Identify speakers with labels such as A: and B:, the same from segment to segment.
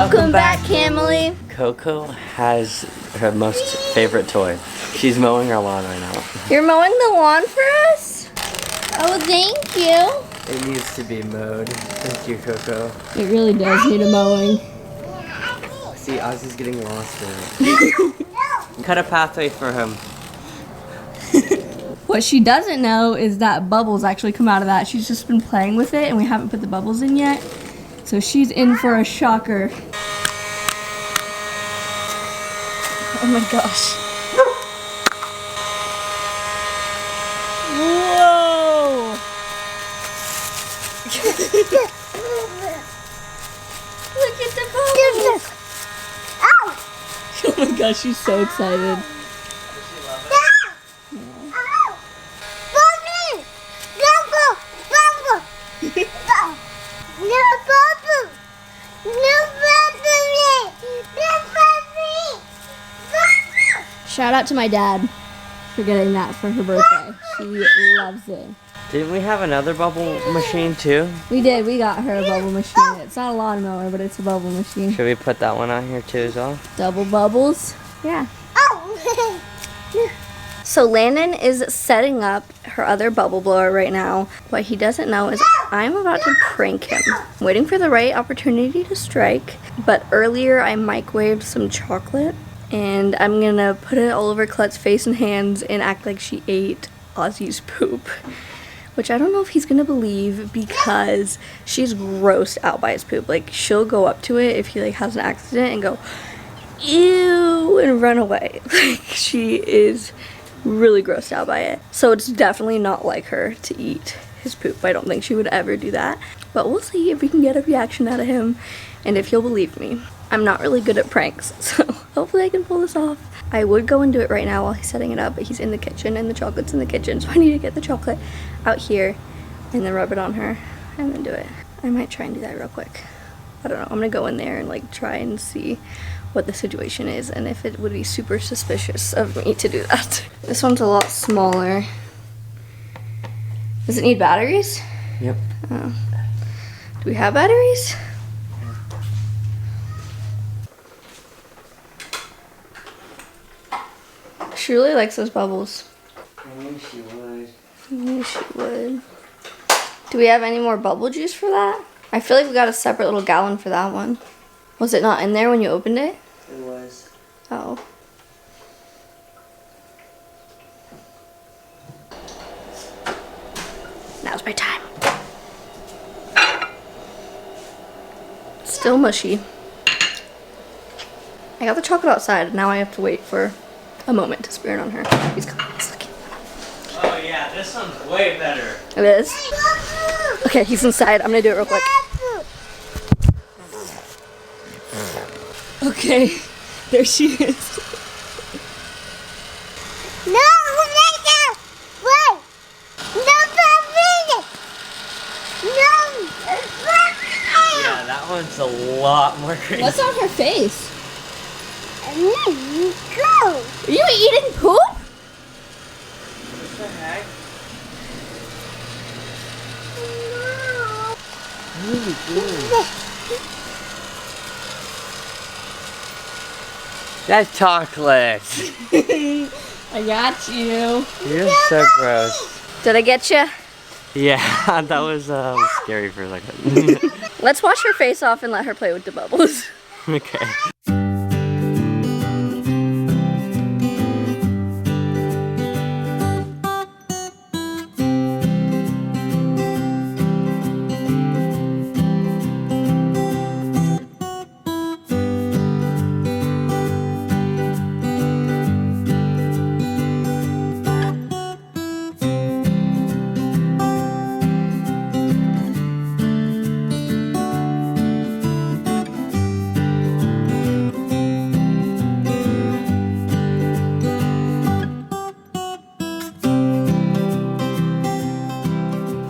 A: Welcome back, Camille.
B: Coco has her most favorite toy. She's mowing our lawn right now.
A: You're mowing the lawn for us? Oh, thank you.
B: It needs to be mowed. Thank you, Coco.
A: It really does need a mowing.
B: See, Ozzy's getting lost in it. Cut a pathway for him.
A: What she doesn't know is that bubbles actually come out of that. She's just been playing with it and we haven't put the bubbles in yet. So she's in for a shocker. Oh my gosh. Whoa! Look at the bubbles! Oh my gosh, she's so excited. Shout out to my dad for getting that for her birthday. She loves it.
B: Didn't we have another bubble machine too?
A: We did. We got her a bubble machine. It's not a lawnmower, but it's a bubble machine.
B: Should we put that one on here too as well?
A: Double bubbles. Yeah. So Landon is setting up her other bubble blower right now. What he doesn't know is I'm about to prank him. I'm waiting for the right opportunity to strike. But earlier I microwaved some chocolate. And I'm gonna put it all over Colette's face and hands and act like she ate Ozzy's poop. Which I don't know if he's gonna believe because she's grossed out by his poop. Like, she'll go up to it if he like has an accident and go, ew, and run away. Like, she is really grossed out by it. So it's definitely not like her to eat his poop. I don't think she would ever do that. But we'll see if we can get a reaction out of him and if he'll believe me. I'm not really good at pranks, so hopefully I can pull this off. I would go and do it right now while he's setting it up, but he's in the kitchen and the chocolate's in the kitchen, so I need to get the chocolate out here and then rub it on her and then do it. I might try and do that real quick. I don't know. I'm gonna go in there and like try and see what the situation is and if it would be super suspicious of me to do that. This one's a lot smaller. Does it need batteries?
B: Yep.
A: Oh. Do we have batteries? She really likes those bubbles.
B: I knew she would.
A: I knew she would. Do we have any more bubble juice for that? I feel like we got a separate little gallon for that one. Was it not in there when you opened it?
B: It was.
A: Oh. Now's my time. Still mushy. I got the chocolate outside. Now I have to wait for a moment to spear it on her. He's coming. He's looking.
B: Oh yeah, this one's way better.
A: It is? Okay, he's inside. I'm gonna do it real quick. Okay, there she is.
C: No, wait! No,
B: Yeah, that one's a lot more crazy.
A: What's on her face?
C: Go!
A: Are you eating poop?
B: What the heck? Really good. That's chocolate.
A: I got you.
B: You're so gross.
A: Did I get you?
B: Yeah, that was scary for a second.
A: Let's wash her face off and let her play with the bubbles.
B: Okay.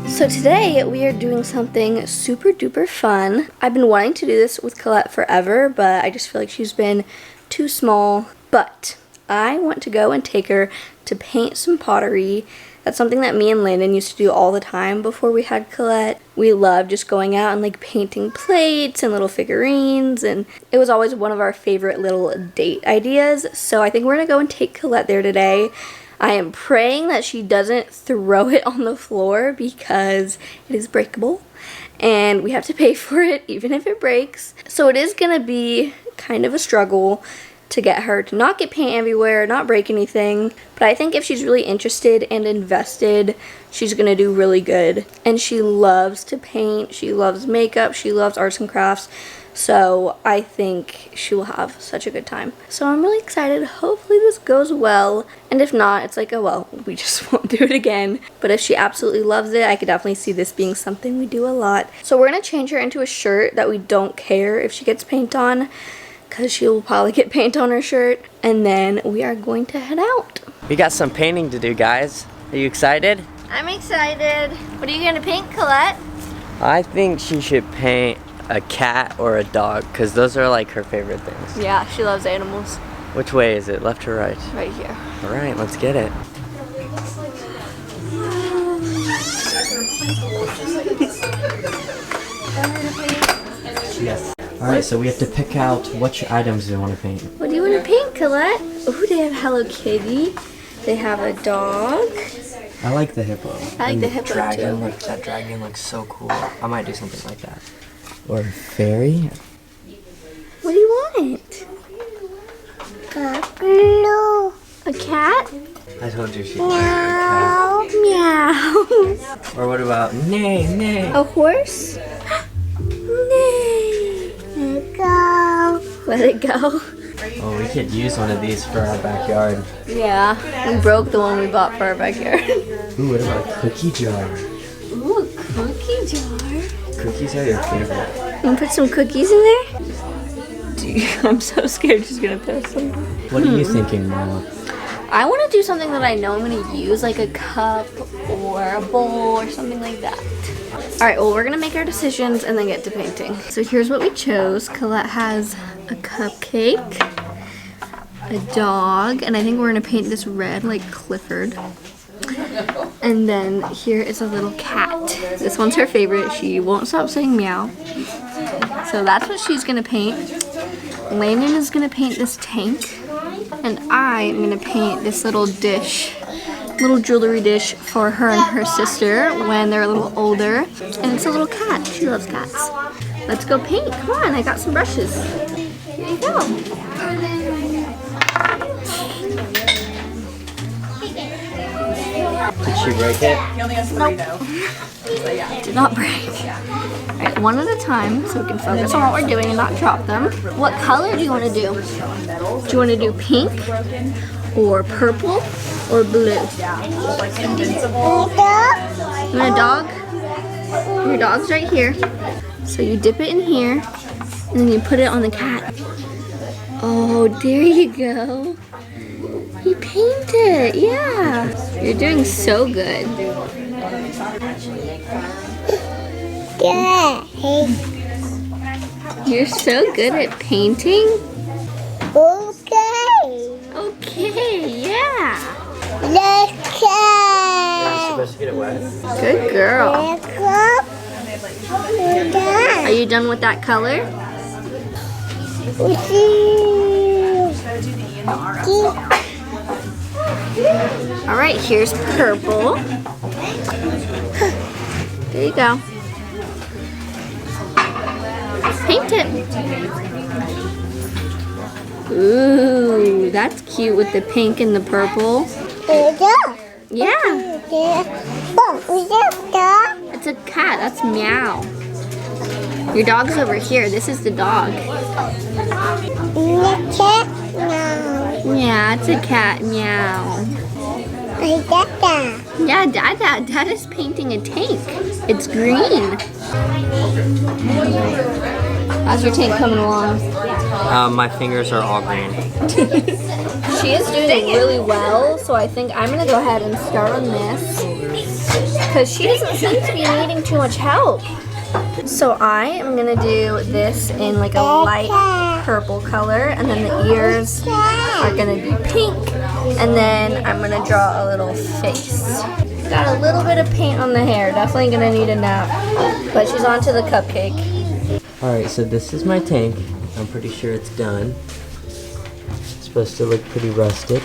A: So today we are doing something super duper fun. I've been wanting to do this with Collette forever, but I just feel like she's been too small. But I want to go and take her to paint some pottery That's something that me and Landon used to do all the time before we had Collette. We loved just going out and like painting plates and little figurines, and it was always one of our favorite little date ideas. So I think we're gonna go and take Collette there today. I am praying that she doesn't throw it on the floor because it is breakable and we have to pay for it even if it breaks. So it is gonna be kind of a struggle to get her to not get paint everywhere, not break anything. But I think if she's really interested and invested, she's gonna do really good. And she loves to paint, she loves makeup, she loves arts and crafts. So I think she will have such a good time. So I'm really excited. Hopefully this goes well. And if not, it's like, oh well, we just won't do it again. But if she absolutely loves it, I could definitely see this being something we do a lot. So we're gonna change her into a shirt that we don't care if she gets paint on, because she will probably get paint on her shirt. And then we are going to head out.
B: We got some painting to do, guys. Are you excited?
A: I'm excited. What are you gonna paint, Collette?
B: I think she should paint a cat or a dog, because those are like her favorite things.
A: Yeah, she loves animals.
B: Which way is it, left or right?
A: Right here.
B: All right, let's get it. Yes. All right, so we have to pick out which items we want to paint.
A: What do you want to paint, Collette? Oh, they have Hello Kitty. They have a dog.
B: I like the hippo.
A: I like the hippo
B: dragon.
A: too.
B: Look, that dragon looks so cool. I might do something like that. Or a fairy.
A: What do you want?
C: Blue.
A: A cat?
B: I told you she'd wear a cat.
A: Meow.
B: Or what about nay, nay?
A: A horse? Nay.
C: Go.
A: Let it go.
B: Oh, we could use one of these for our backyard.
A: Yeah, we broke the one we bought for our backyard.
B: Ooh, what about a cookie jar?
A: Ooh, a cookie jar.
B: Cookies are your favorite.
A: You can put some cookies in there? Dude, I'm so scared she's gonna piss them.
B: What are you thinking, Mama?
A: I want to do something that I know I'm going to use, like a cup or a bowl or something like that. Alright, well, we're going to make our decisions and then get to painting. So here's what we chose. Collette has a cupcake, a dog, and I think we're going to paint this red like Clifford. And then here is a little cat. This one's her favorite. She won't stop saying meow. So that's what she's going to paint. Landon is going to paint this tank. And I am going to paint this little dish, little jewelry dish for her and her sister when they're a little older. And it's a little cat. She loves cats. Let's go paint. Come on, I got some brushes. Here you go.
B: Did she break it?
A: Nope. Did not break. Alright, one at a time so we can focus on what we're doing and not drop them. What color do you want to do? Do you want to do pink or purple or blue? You want a dog? Your dog's right here. So you dip it in here and then you put it on the cat. Oh, there you go. You painted, yeah. You're doing so good.
C: Yeah.
A: You're so good at painting.
C: Okay.
A: Okay, yeah.
C: Let's go.
B: Supposed to get it wet.
A: Good girl.
C: Let's go.
A: Are you done with that color? All right, here's purple. There you go. Paint it. Ooh, that's cute with the pink and the purple. Yeah, it's a cat. That's Meow. Your dog's over here. This is the dog. Yeah, it's a cat. Meow. Yeah, Dad is painting a tank. It's green. How's your tank coming along?
B: My fingers are all green.
A: She is doing really well, so I think I'm gonna go ahead and start on this because she doesn't seem to be needing too much help. So I am gonna do this in like a light purple color, and then the ears are gonna be pink, and then I'm gonna draw a little face. She's got a little bit of paint on the hair. Definitely gonna need a nap. But she's on to the cupcake.
B: Alright, so this is my tank. I'm pretty sure it's done. It's supposed to look pretty rustic.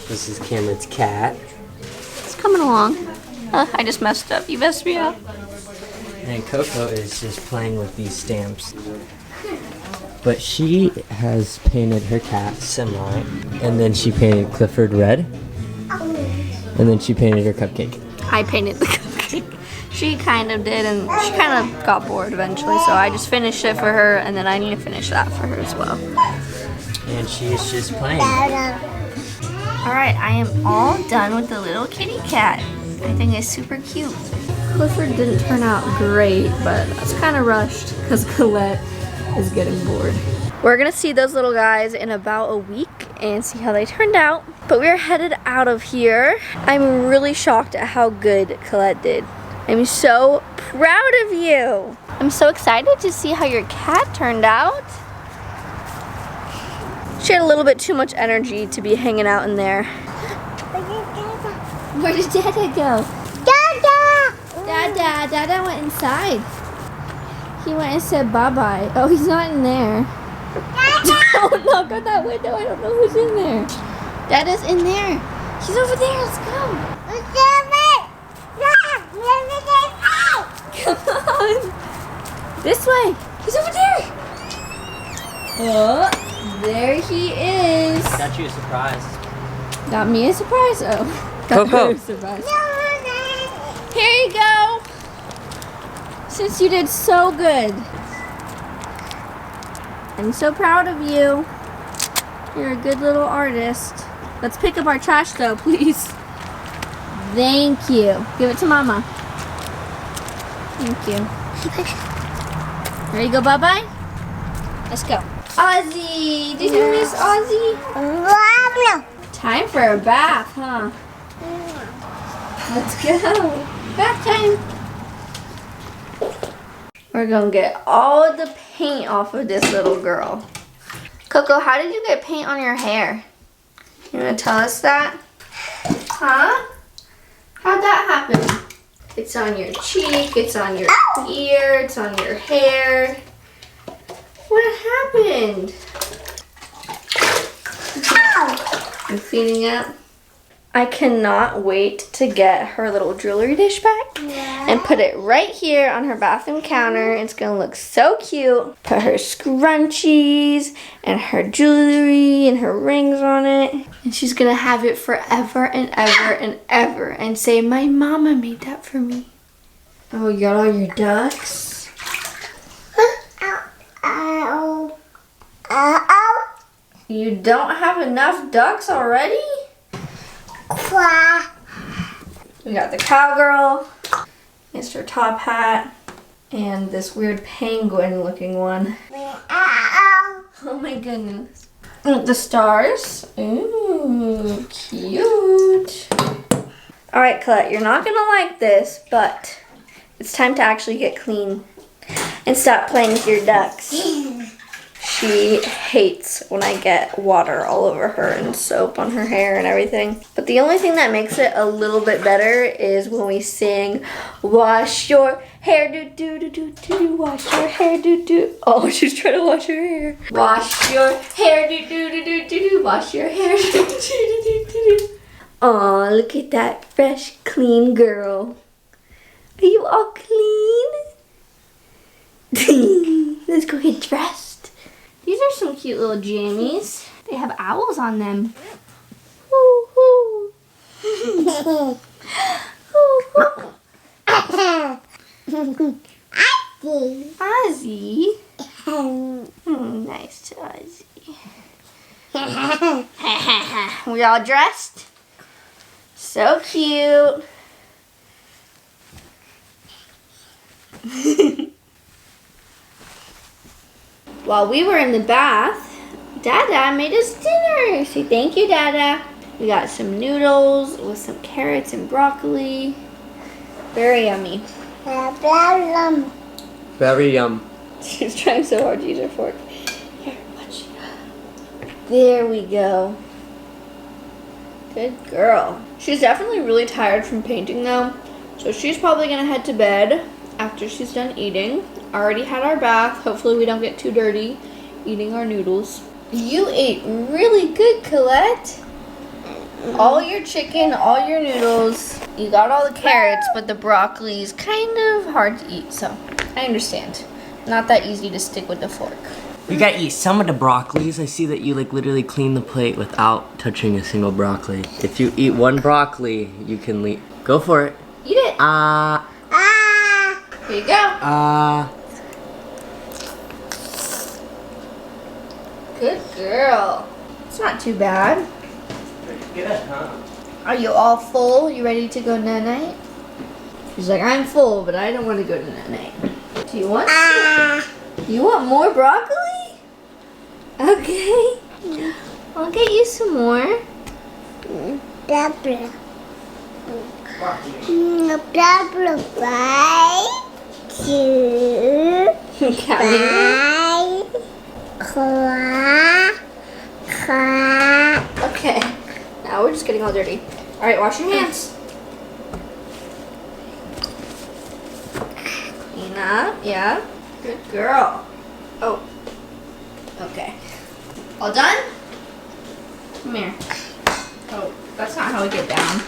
B: This is Cameron's cat.
A: It's coming along. I just messed up. You messed me up.
B: And Coco is just playing with these stamps. But she has painted her cat semi, and then she painted Clifford red, and then she painted her cupcake.
A: I painted the cupcake. She kind of did, and she kind of got bored eventually, so I just finished it for her, and then I need to finish that for her as well.
B: And she is just playing.
A: Alright, I am all done with the little kitty cat. I think it's super cute. Clifford didn't turn out great, but that's kind of rushed because Collette is getting bored. We're gonna see those little guys in about a week and see how they turned out. But we're headed out of here. I'm really shocked at how good Collette did. I'm so proud of you. I'm so excited to see how your cat turned out. She had a little bit too much energy to be hanging out in there. Where did Dada go? Dada went inside. He went and said bye-bye. Oh, he's not in there. Don't knock on that window. I don't know who's in there. Dada's in there. He's over there. Let's go. Come on. This way. He's over there. Oh, there he is.
B: Got you a surprise.
A: Got me a surprise. Oh, got
B: Coco.
A: her a surprise. Here you go. Since you did so good. I'm so proud of you. You're a good little artist. Let's pick up our trash though, please. Thank you. Give it to Mama. Thank you. Ready to go bye-bye? Let's go. Ozzy! Did you miss Ozzy? Time for a bath, huh? Let's go. Bath time. We're gonna get all the paint off of this little girl. Coco, how did you get paint on your hair? You wanna tell us that? Huh? How'd that happen? It's on your cheek, it's on your ear, it's on your hair. What happened? I'm cleaning up. I cannot wait to get her little jewelry dish back and put it right here on her bathroom counter. It's gonna look so cute. Put her scrunchies and her jewelry and her rings on it. And she's gonna have it forever and ever and ever and say, my mama made that for me. Oh, you got all your ducks? You don't have enough ducks already? We got the cowgirl, Mr. Top Hat, and this weird penguin looking one. Oh my goodness. The stars. Ooh, cute. Alright, Collette, you're not gonna like this, but it's time to actually get clean and stop playing with your ducks. She hates when I get water all over her and soap on her hair and everything. But the only thing that makes it a little bit better is when we sing, wash your hair, do do do do do, wash your hair, do do. Oh, she's trying to wash her hair. Wash your hair, do do do do do do, wash your hair, do do do do do. Oh, look at that fresh, clean girl. Are you all clean? Let's go get dressed. These are some cute little jammies. They have owls on them. Woo-hoo. Ozzy. Nice to Ozzy. We all dressed? So cute. While we were in the bath, Dada made us dinner. Say thank you, Dada. We got some noodles with some carrots and broccoli. Very yummy.
B: Very yum.
A: She's trying so hard to use her fork. Here, watch. There we go. Good girl. She's definitely really tired from painting though, so she's probably gonna head to bed after she's done eating. Already had our bath. Hopefully we don't get too dirty eating our noodles. You ate really good, Collette. All your chicken, all your noodles. You got all the carrots, but the broccoli is kind of hard to eat, so I understand. Not that easy to stick with the fork.
B: You gotta eat some of the broccolis. I see that you like literally clean the plate without touching a single broccoli. If you eat one broccoli, you can leave. Go for it.
A: Eat it. Here you go. Good girl. It's not too bad.
B: Pretty good, huh?
A: Are you all full? You ready to go night-night? She's like, I'm full, but I don't want to go to night-night. Do you want You want more broccoli? Okay. I'll get you some more.
C: Blah blah. Blah blah. 1, 2,
A: Counting.
C: 3, 4.
A: Okay. Now we're just getting all dirty. All right, wash your hands. Clean up. Yeah. Good girl. Oh. Okay. All done? Come here. Oh, that's not how we get down.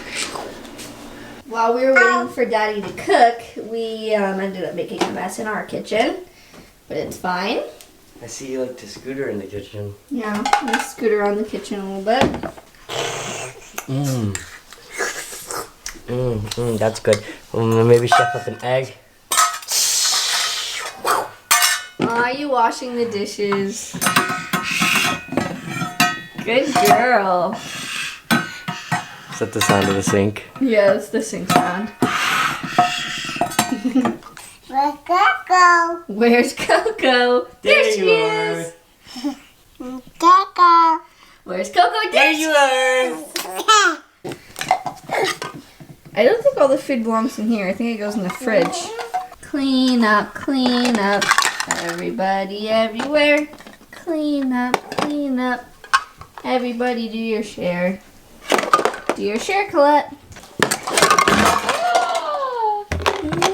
A: While we were waiting for Daddy to cook, we ended up making a mess in our kitchen, but it's fine.
B: I see you like to scooter in the kitchen.
A: Yeah, let's scoot around the kitchen a little bit.
B: That's good. Maybe chef up an egg.
A: Are you washing the dishes? Good girl.
B: Is that the sound of the sink?
A: Yeah, it's the sink sound.
C: Where's Coco?
A: Where's Coco? There she is.
C: Coco.
A: Where's Coco?
B: There you are.
A: I don't think all the food belongs in here. I think it goes in the fridge. Clean up, clean up. Everybody, everywhere. Clean up, clean up. Everybody do your share. Do your share, Collette.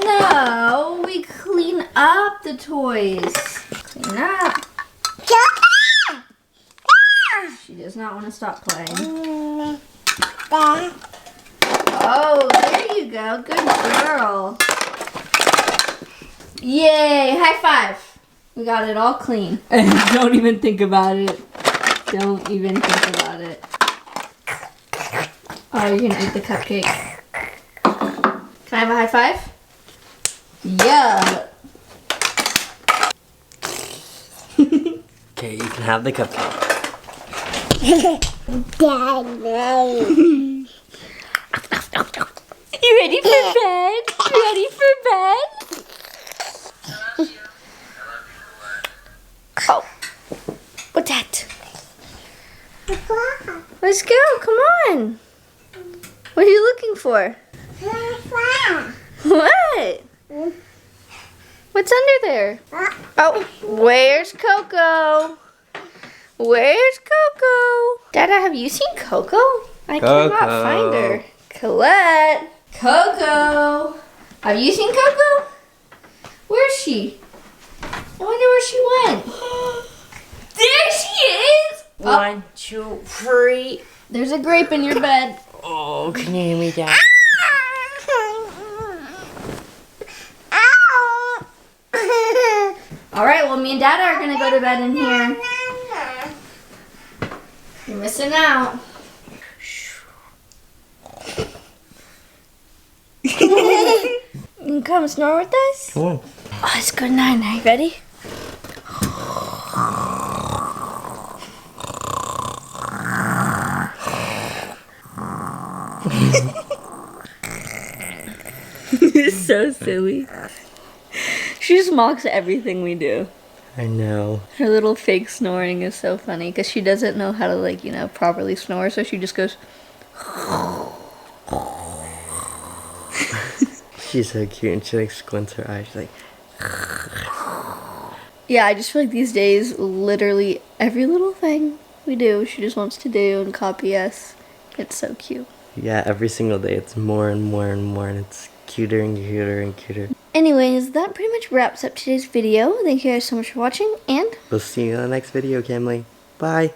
A: No, we clean up the toys. Clean up. She does not want to stop playing. Oh, there you go. Good girl. Yay, high five. We got it all clean. Don't even think about it. Don't even think about it. Oh, you're gonna eat the cupcake. Can I have a high five? Yeah.
B: Okay, you can have the cupcake.
C: Daddy.
A: You ready for bed? Ready for bed? Oh, what's that? Let's go, come on. What are you looking for? What? What's under there? Oh, where's Coco? Where's Coco? Dada, have you seen Coco? I cannot find her. Collette. Coco. Have you seen Coco? Where's she? I wonder where she went. There she is.
B: 1, 2, 3.
A: There's a grape in your bed.
B: Oh, can you hear me, Dad?
A: All right, well, me and Dada are going to go to bed in here. You're missing out. You can come snore with us?
B: Come on.
A: Oh, it's good night-night. Ready? It's so silly. She just mocks everything we do.
B: I know.
A: Her little fake snoring is so funny because she doesn't know how to, like, you know, properly snore, so she just goes.
B: She's so cute and she like squints her eyes. She's like,
A: Yeah, I just feel like these days, literally every little thing we do, she just wants to do and copy us. It's so cute.
B: Yeah, every single day it's more and more and more, and it's cuter and cuter and cuter.
A: Anyways, that pretty much wraps up today's video. Thank you guys so much for watching, and
B: We'll see you in the next video, Camly. Bye.